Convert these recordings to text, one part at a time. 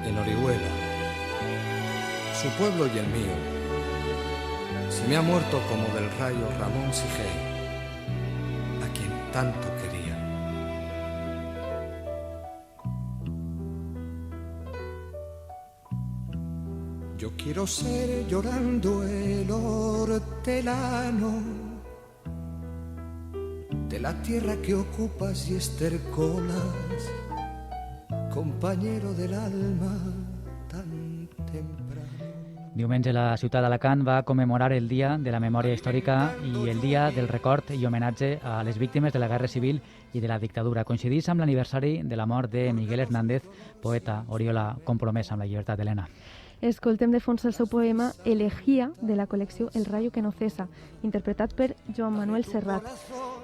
en Orihuela, su pueblo y el mío, se me ha muerto como del rayo Ramón Sigey, a quien tanto quería. Yo quiero ser llorando el hortelano de la tierra que ocupas y estercolas, compañero del alma tan temprano. Diumenge la ciutat d'Alacant va commemorar el Dia de la Memòria Històrica i el Dia del Record i homenatge a les víctimes de la Guerra Civil i de la dictadura. Coincidís amb l'aniversari de la mort de Miguel Hernández, poeta Oriola compromès amb la llibertat, Helena. Escoltem de fons el seu poema Elegía, de la col·lecció El rayo que no cesa, interpretat per Joan Manuel Serrat.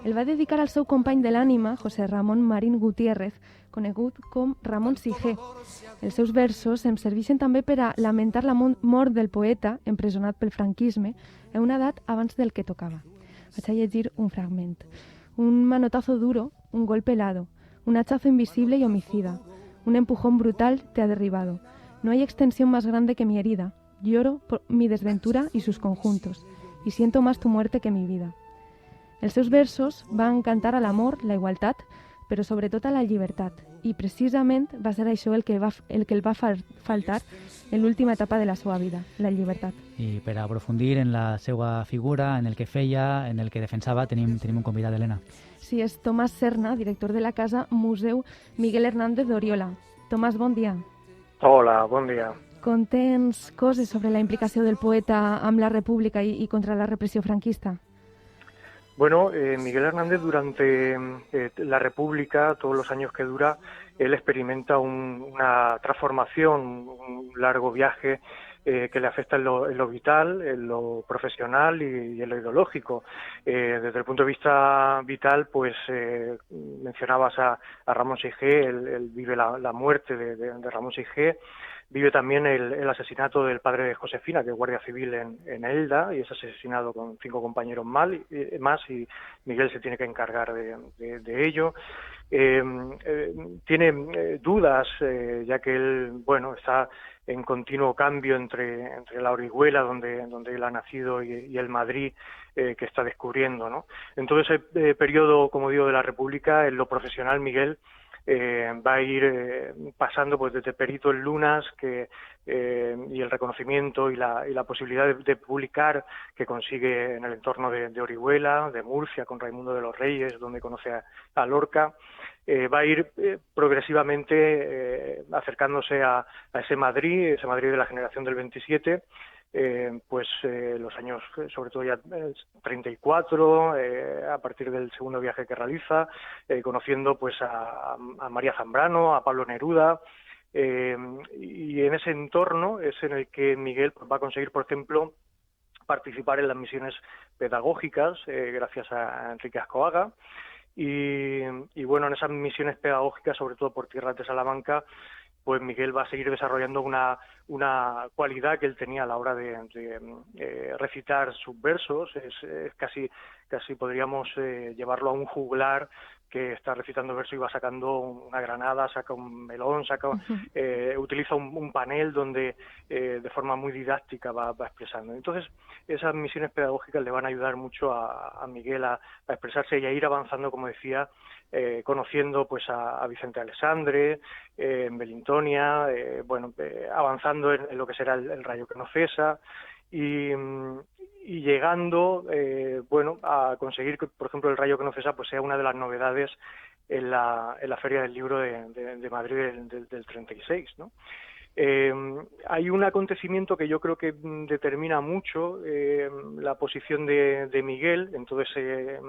El va dedicar al seu company de l'ànima, José Ramón Marín Gutiérrez, conegut com Ramon Sigé. Els seus versos em serveixen també per a lamentar la mort del poeta, empresonat pel franquisme, a una edat abans del que tocava. Vaig a llegir un fragment. Un manotazo duro, un golpe helado, un hachazo invisible y homicida, un empujón brutal te ha derribado. No hay extensión más grande que mi herida. Lloro por mi desventura y sus conjuntos, y siento más tu muerte que mi vida. Els seus versos van cantar a l'amor, la igualtat, però sobretot a la llibertat. I precisament va ser això el que el va faltar en l'última etapa de la seva vida, la llibertat. I per aprofundir en la seva figura, en el que feia, en el que defensava, tenim un convidat, Helena. Sí, és Tomàs Serna, director de la Casa Museu Miguel Hernández d'Oriola. Tomàs, bon dia. Hola, bon dia. Contens coses sobre la implicació del poeta amb la República y contra la represión franquista. Bueno, Miguel Hernández durante la República, todos los años que dura, él experimenta una transformación, un largo viaje que le afecta en lo vital, en lo profesional y en lo ideológico. Desde el punto de vista vital, pues mencionabas a Ramón Sigé, él vive la muerte de Ramón Sigé, vive también el asesinato del padre de Josefina, que es guardia civil en Elda, y es asesinado con 5 compañeros más, y Miguel se tiene que encargar de ello. Tiene dudas, ya que él, bueno, está en continuo cambio entre la Orihuela, donde él ha nacido, y el Madrid que está descubriendo, ¿no? En todo ese periodo, como digo, de la República, en lo profesional, Miguel va a ir pasando pues desde perito en lunas y el reconocimiento y la posibilidad de publicar que consigue en el entorno de Orihuela, de Murcia, con Raimundo de los Reyes, donde conoce a Lorca. Va a ir progresivamente acercándose a ese Madrid de la generación del 27, los años, sobre todo ya 34, a partir del segundo viaje que realiza, conociendo pues a María Zambrano, a Pablo Neruda, y en ese entorno es en el que Miguel va a conseguir, por ejemplo, participar en las misiones pedagógicas, gracias a Enrique Azcoaga. Y bueno, en esas misiones pedagógicas, sobre todo por tierras de Salamanca, pues Miguel va a seguir desarrollando una cualidad que él tenía a la hora de recitar sus versos. Es casi podríamos llevarlo a un juglar que está recitando verso y va sacando una granada, saca un melón, utiliza un panel donde de forma muy didáctica va expresando. Entonces, esas misiones pedagógicas le van a ayudar mucho a Miguel a expresarse y a ir avanzando, como decía, conociendo pues a Vicente Alessandre, en Belintonia, avanzando en lo que será el rayo que no cesa, y llegando a conseguir que, por ejemplo, el rayo que no cesa pues sea una de las novedades en la Feria del Libro de Madrid del 36, ¿no? Hay un acontecimiento que yo creo que determina mucho la posición de Miguel en todo ese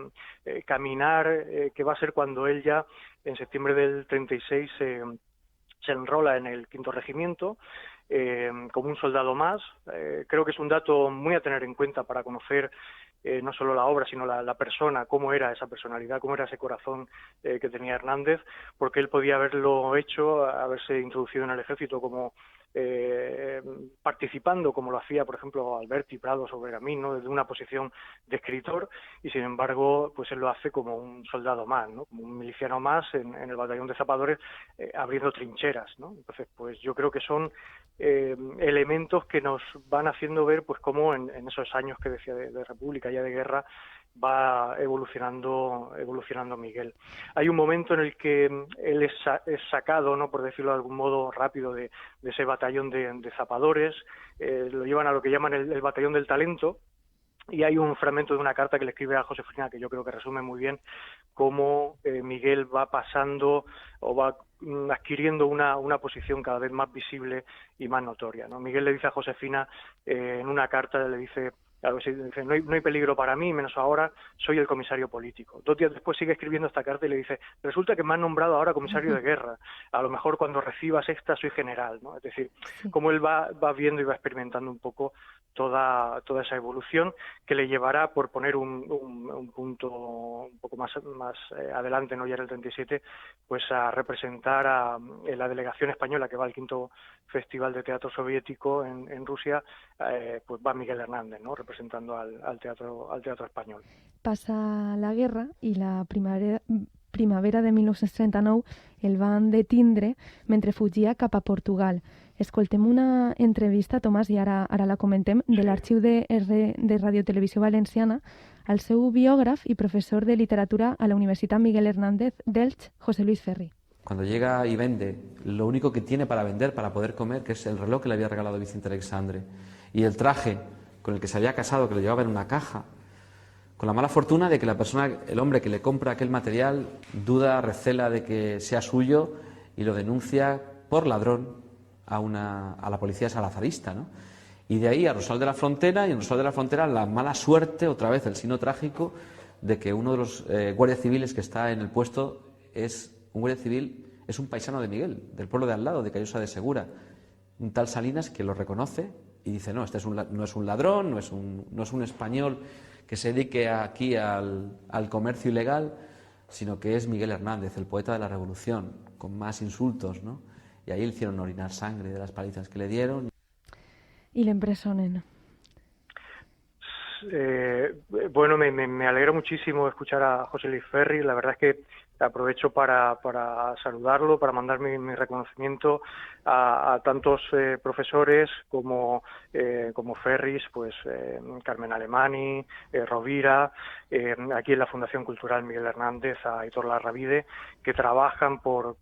caminar que va a ser cuando él ya en septiembre del 36 se enrola en el 5º Regimiento como un soldado más. Creo que es un dato muy a tener en cuenta para conocer no solo la obra, sino la persona, cómo era esa personalidad, cómo era ese corazón que tenía Hernández, porque él podía haberlo hecho, haberse introducido en el ejército como participando, como lo hacía, por ejemplo, Alberti Prado sobre Gamino, desde una posición de escritor, y sin embargo, pues él lo hace como un soldado más, ¿no? Como un miliciano más en el batallón de zapadores, abriendo trincheras, ¿no? Entonces, pues yo creo que son elementos que nos van haciendo ver, pues cómo en esos años que decía de República, ya de guerra, va evolucionando Miguel. Hay un momento en el que él es sacado, ¿no?, por decirlo de algún modo rápido, de ese batallón de zapadores, lo llevan a lo que llaman el batallón del talento, y hay un fragmento de una carta que le escribe a Josefina que yo creo que resume muy bien cómo Miguel va pasando o va adquiriendo una posición cada vez más visible y más notoria, ¿no? Miguel le dice a Josefina, en una carta le dice, algo así, dice, no hay peligro para mí, menos ahora, soy el comisario político. 2 días después sigue escribiendo esta carta y le dice, resulta que me han nombrado ahora comisario de guerra, a lo mejor cuando recibas esta soy general, ¿no? Es decir, cómo él va viendo y va experimentando un poco toda esa evolución que le llevará, por poner un punto un poco más adelante, no ya en el 37, pues a representar en la delegación española que va al 5º Festival de Teatro Soviético en Rusia, pues va Miguel Hernández, ¿no?, representando al teatro español. Passa la guerra i la primavera de 1939 el van detindre mentre fugia cap a Portugal. Escoltem una entrevista, Tomàs, i ara la comentem, de l'arxiu de Radiotelevisió Valenciana al seu biògraf i professor de literatura a la Universitat Miguel Hernández d'Elx, José Luis Ferri. Cuando llega y vende, lo único que tiene para vender, para poder comer, que es el reloj que le había regalado Vicente Alexandre, y el traje con el que se había casado, que lo llevaba en una caja, con la mala fortuna de que el hombre que le compra aquel material, duda, recela de que sea suyo y lo denuncia por ladrón a la policía salazarista, ¿no? Y de ahí a Rosal de la Frontera, y en Rosal de la Frontera la mala suerte, otra vez el signo trágico, de que uno de los guardias civiles que está en el puesto es un guardia civil, es un paisano de Miguel, del pueblo de al lado, de Callosa de Segura, un tal Salinas, que lo reconoce y dice, no, este no es un ladrón, no es un español que se dedique aquí al comercio ilegal, sino que es Miguel Hernández, el poeta de la Revolución, con más insultos, ¿no? Y ahí le hicieron orinar sangre de las palizas que le dieron. Y le empresonen. Bueno, me alegra muchísimo escuchar a José Luis Ferri. La verdad es que aprovecho para saludarlo, para mandar mi reconocimiento a tantos profesores como Ferris, pues Carmen Alemani, Rovira, aquí en la Fundación Cultural Miguel Hernández, a Aitor Larravide, que trabajan por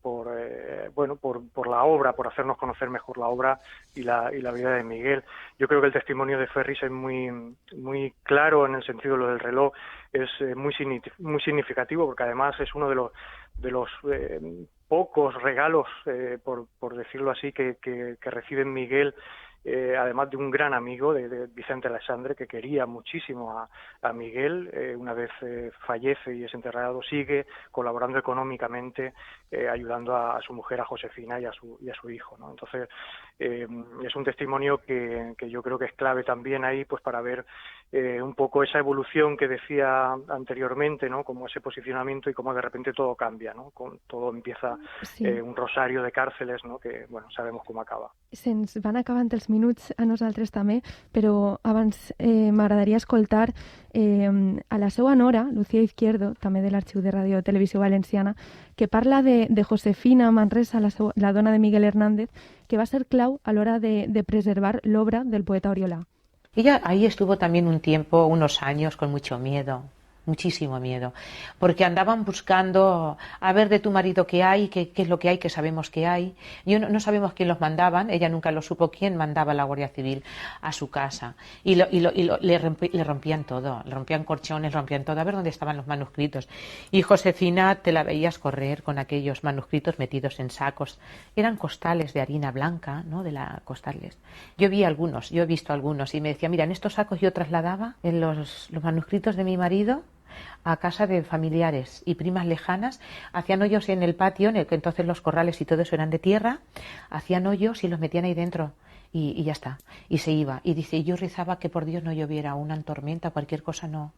la obra, por hacernos conocer mejor la obra y la vida de Miguel. Yo creo que el testimonio de Ferris es muy claro en el sentido de lo del reloj, es muy significativo, porque además es uno de los pocos regalos, por decirlo así, que recibe Miguel, además de un gran amigo de Vicente Alexandre, que quería muchísimo a Miguel. Una vez fallece y es enterrado, sigue colaborando económicamente, ayudando a su mujer, a Josefina, y a su hijo, ¿no? Entonces es un testimonio que yo creo que es clave también ahí, pues para ver un poco esa evolución que decía anteriormente, ¿no? Como ese posicionamiento y cómo de repente todo cambia, ¿no? Todo empieza un rosario de càrceles, ¿no? Que, bueno, sabemos cómo acaba. Se'ns van acabant els minuts a nosaltres també, però abans m'agradaria escoltar a la seva nora, Lucía Izquierdo, també de l'Arxiu de Ràdio Televisió Valenciana, que parla de Josefina Manresa, la dona de Miguel Hernández, que va ser clau a l'hora de preservar l'obra del poeta Oriolà. Ella ahí estuvo también un tiempo, unos años, con mucho miedo, muchísimo miedo, porque andaban buscando a ver de tu marido qué hay, qué es lo que hay, que sabemos que hay. No sabemos quién los mandaban, ella nunca lo supo quién mandaba a la Guardia Civil a su casa, y le rompían todo, le rompían colchones, rompían todo, a ver dónde estaban los manuscritos. Y Josefina te la veías correr con aquellos manuscritos metidos en sacos, eran costales de harina blanca, ¿no? Costales. Yo he visto algunos, y me decía, mira, en estos sacos yo trasladaba en los manuscritos de mi marido a casa de familiares y primas lejanas, hacían hoyos en el patio, en el que entonces los corrales y todo eso eran de tierra, hacían hoyos y los metían ahí dentro y ya está, y se iba. Y dice, yo rezaba que por Dios no lloviera una tormenta, cualquier cosa no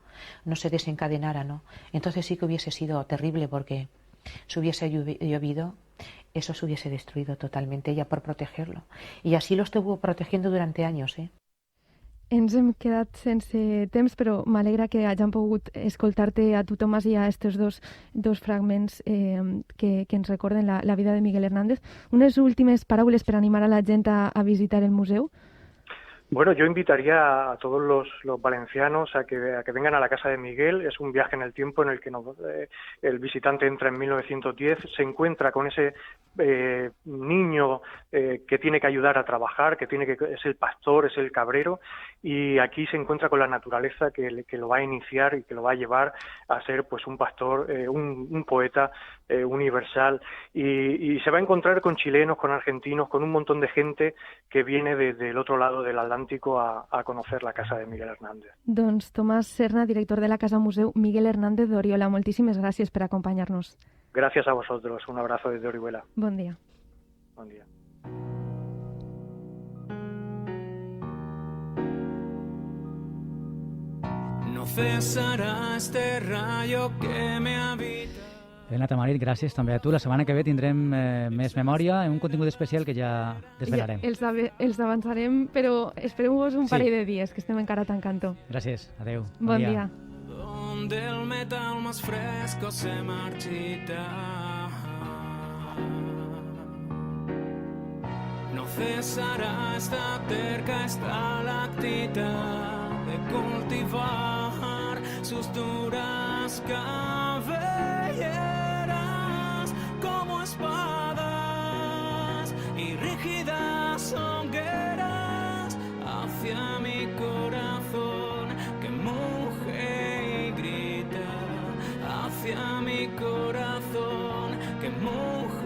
se desencadenara, ¿no? Entonces sí que hubiese sido terrible, porque si hubiese llovido, eso se hubiese destruido totalmente, ella por protegerlo. Y así lo estuvo protegiendo durante años. Ens hem quedat sense temps, però m'alegra que hagin pogut escoltar-te a tu, Tomàs, i a aquests dos fragments que ens recorden la vida de Miguel Hernández. Unes últimes paraules per animar a la gent a visitar el museu? Bueno, yo invitaría a todos los valencianos a que vengan a la Casa de Miguel. Es un viaje en el tiempo en el que el visitante entra en 1910, se encuentra con ese niño que tiene que ayudar a trabajar, es el pastor, es el cabrero, y aquí se encuentra con la naturaleza que lo va a iniciar y que lo va a llevar a ser pues un pastor, un poeta universal, y se va a encontrar con chilenos, con argentinos, con un montón de gente que viene desde el otro lado del Atlántico a conocer la casa de Miguel Hernández. Doncs Tomàs Serna, director de la Casa Museu Miguel Hernández d'Oriola, moltíssimes gràcies per acompanyar-nos. Gracias a vosotros, un abrazo desde Orihuela. Bon dia. Bon dia. No cesará este rayo que me habita. Elena Tamarit, gràcies també a tu. La setmana que ve tindrem més memòria, un contingut especial que ja desvelarem. Ja els avançarem, però espereu-vos un parell de dies, que estem encara tancant-ho. Gràcies, adeu. Bon dia. Donde el metal más fresco se marchita. No cesará esta terca estalactita de cultivar sus duras cabelleras como espadas y rígidas hogueras hacia mi corazón que muge y grita, hacia mi corazón que muge